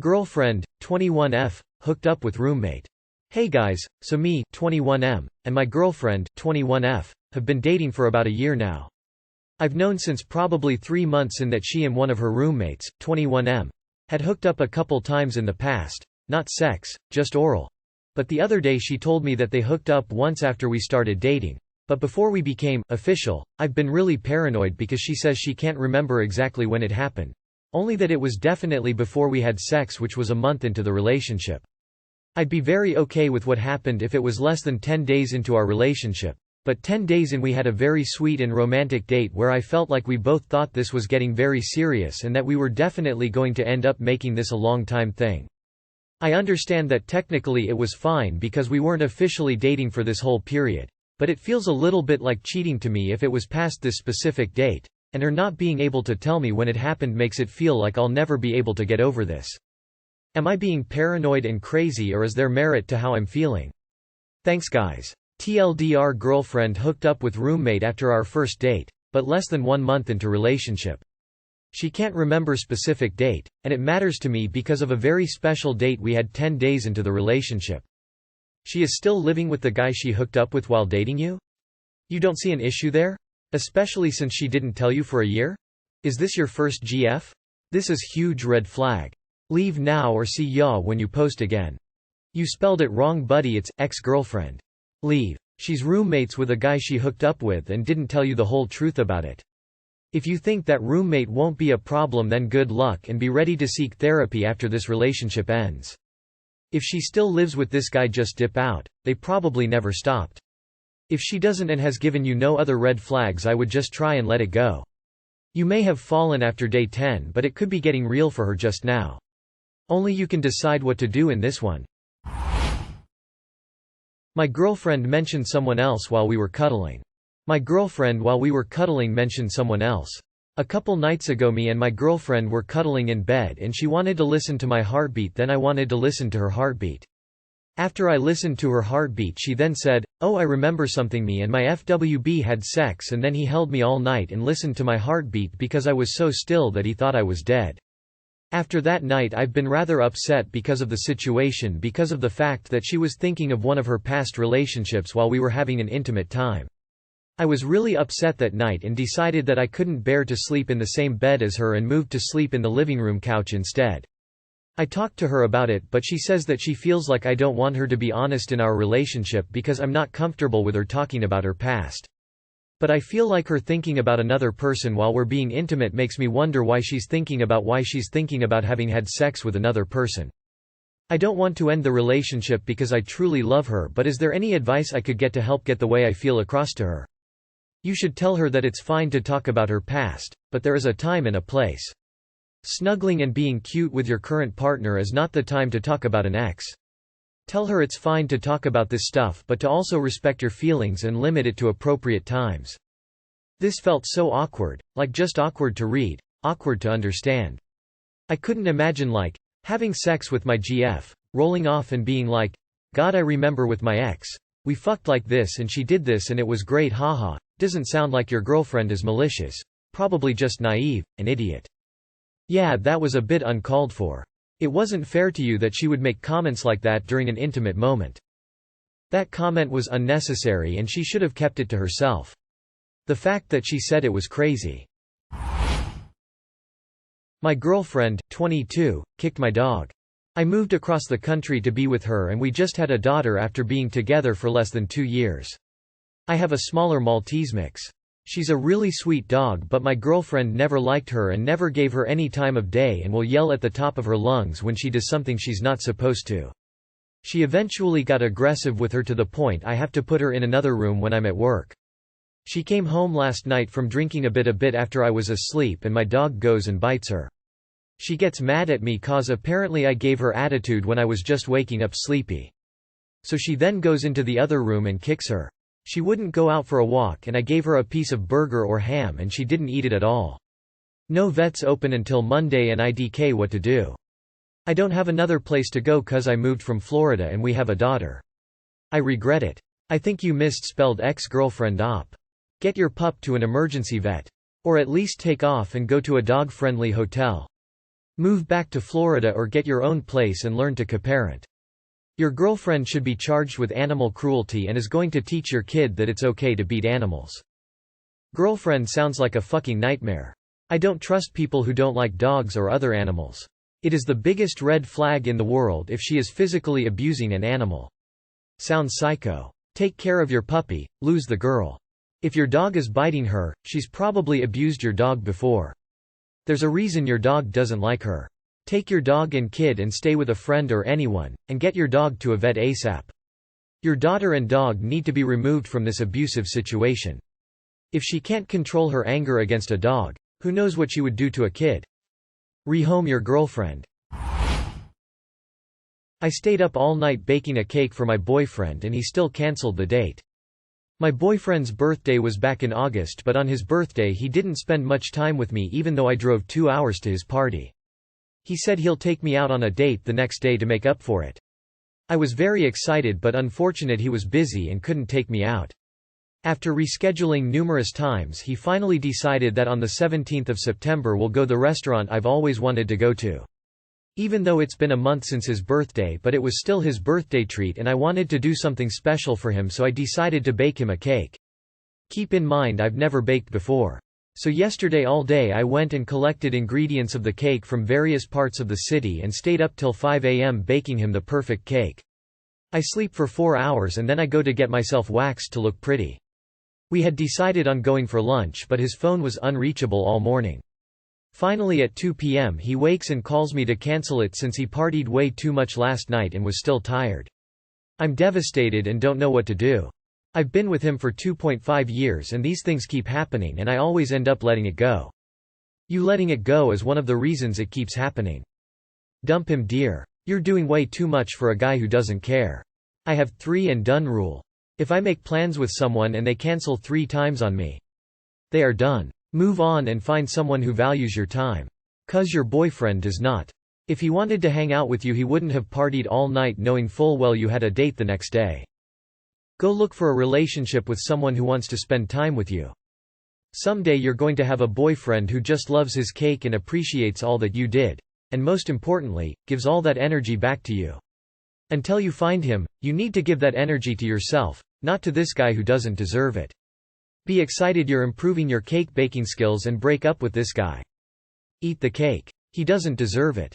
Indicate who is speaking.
Speaker 1: Girlfriend, 21F, hooked up with roommate. Hey guys, so me, 21M, and my girlfriend, 21F, have been dating for about a year now. I've known since probably 3 months in that she and one of her roommates, 21M, had hooked up a couple times in the past, not sex, just oral. But the other day she told me that they hooked up once after we started dating. But before we became official, I've been really paranoid because she says she can't remember exactly when it happened. Only that it was definitely before we had sex, which was a month into the relationship. I'd be very okay with what happened if it was less than 10 days into our relationship. But 10 days in we had a very sweet and romantic date where I felt like we both thought this was getting very serious and that we were definitely going to end up making this a long-time thing. I understand that technically it was fine because we weren't officially dating for this whole period. But it feels a little bit like cheating to me if it was past this specific date, and her not being able to tell me when it happened makes it feel like I'll never be able to get over this. Am I being paranoid and crazy, or is there merit to how I'm feeling? Thanks guys. TLDR, girlfriend hooked up with roommate after our first date, but less than 1 month into relationship. She can't remember specific date, and it matters to me because of a very special date we had 10 days into the relationship. She is still living with the guy she hooked up with while dating you? You don't see an issue there? Especially since she didn't tell you for a year? Is this your first GF? This is huge red flag. Leave now or see ya when you post again. You spelled it wrong buddy, it's ex-girlfriend. Leave. She's roommates with a guy she hooked up with and didn't tell you the whole truth about it. If you think that roommate won't be a problem, then good luck and be ready to seek therapy after this relationship ends. If she still lives with this guy, just dip out. They probably never stopped. If she doesn't and has given you no other red flags, I would just try and let it go. You may have fallen after day 10, but it could be getting real for her just now. Only you can decide what to do in this one. My girlfriend mentioned someone else while we were cuddling. My girlfriend while we were cuddling mentioned someone else. A couple nights ago me and my girlfriend were cuddling in bed and she wanted to listen to my heartbeat, then I wanted to listen to her heartbeat. After I listened to her heartbeat she then said, "Oh, I remember something, me and my FWB had sex and then he held me all night and listened to my heartbeat because I was so still that he thought I was dead." After that night I've been rather upset because of the situation, because of the fact that she was thinking of one of her past relationships while we were having an intimate time. I was really upset that night and decided that I couldn't bear to sleep in the same bed as her and moved to sleep in the living room couch instead. I talked to her about it, but she says that she feels like I don't want her to be honest in our relationship because I'm not comfortable with her talking about her past. But I feel like her thinking about another person while we're being intimate makes me wonder why she's thinking about having had sex with another person. I don't want to end the relationship because I truly love her, but is there any advice I could get to help get the way I feel across to her? You should tell her that it's fine to talk about her past, but there is a time and a place. Snuggling and being cute with your current partner is not the time to talk about an ex. Tell her it's fine to talk about this stuff, but to also respect your feelings and limit it to appropriate times. This felt so awkward, like just awkward to read, awkward to understand. I couldn't imagine having sex with my GF, rolling off and being like, "God, I remember with my ex. We fucked like this and she did this and it was great, haha." Doesn't sound like your girlfriend is malicious. Probably just naive, an idiot. Yeah, that was a bit uncalled for. It wasn't fair to you that she would make comments like that during an intimate moment. That comment was unnecessary and she should have kept it to herself. The fact that she said it was crazy. My girlfriend, 22, kicked my dog. I moved across the country to be with her and we just had a daughter after being together for less than 2 years. I have a smaller Maltese mix. She's a really sweet dog, but my girlfriend never liked her and never gave her any time of day and will yell at the top of her lungs when she does something she's not supposed to. She eventually got aggressive with her to the point I have to put her in another room when I'm at work. She came home last night from drinking a bit after I was asleep and my dog goes and bites her. She gets mad at me cause apparently I gave her attitude when I was just waking up sleepy. So she then goes into the other room and kicks her. She wouldn't go out for a walk and I gave her a piece of burger or ham and she didn't eat it at all. No vets open until Monday and IDK what to do. I don't have another place to go cause I moved from Florida and we have a daughter. I regret it. I think you misspelled ex-girlfriend op. Get your pup to an emergency vet. Or at least take off and go to a dog-friendly hotel. Move back to Florida or get your own place and learn to co-parent. Your girlfriend should be charged with animal cruelty and is going to teach your kid that it's okay to beat animals. Girlfriend sounds like a fucking nightmare. I don't trust people who don't like dogs or other animals. It is the biggest red flag in the world if she is physically abusing an animal. Sounds psycho. Take care of your puppy, lose the girl. If your dog is biting her, she's probably abused your dog before. There's a reason your dog doesn't like her. Take your dog and kid and stay with a friend or anyone, and get your dog to a vet ASAP. Your daughter and dog need to be removed from this abusive situation. If she can't control her anger against a dog, who knows what she would do to a kid? Rehome your girlfriend. I stayed up all night baking a cake for my boyfriend and he still cancelled the date. My boyfriend's birthday was back in August, but on his birthday he didn't spend much time with me even though I drove 2 hours to his party. He said he'll take me out on a date the next day to make up for it. I was very excited but unfortunate he was busy and couldn't take me out. After rescheduling numerous times he finally decided that on the 17th of September we'll go the restaurant I've always wanted to go to. Even though it's been a month since his birthday, but it was still his birthday treat and I wanted to do something special for him, so I decided to bake him a cake. Keep in mind I've never baked before. So yesterday all day I went and collected ingredients of the cake from various parts of the city and stayed up till 5 a.m. baking him the perfect cake. I sleep for 4 hours and then I go to get myself waxed to look pretty. We had decided on going for lunch but his phone was unreachable all morning. Finally at 2 p.m. he wakes and calls me to cancel it since he partied way too much last night and was still tired. I'm devastated and don't know what to do. I've been with him for 2.5 years and these things keep happening and I always end up letting it go. You letting it go is one of the reasons it keeps happening. Dump him, dear. You're doing way too much for a guy who doesn't care. I have 3 and done rule. If I make plans with someone and they cancel 3 times on me, they are done. Move on and find someone who values your time. 'Cause your boyfriend does not. If he wanted to hang out with you he wouldn't have partied all night knowing full well you had a date the next day. Go look for a relationship with someone who wants to spend time with you. Someday you're going to have a boyfriend who just loves his cake and appreciates all that you did, and most importantly, gives all that energy back to you. Until you find him, you need to give that energy to yourself, not to this guy who doesn't deserve it. Be excited you're improving your cake baking skills and break up with this guy. Eat the cake. He doesn't deserve it.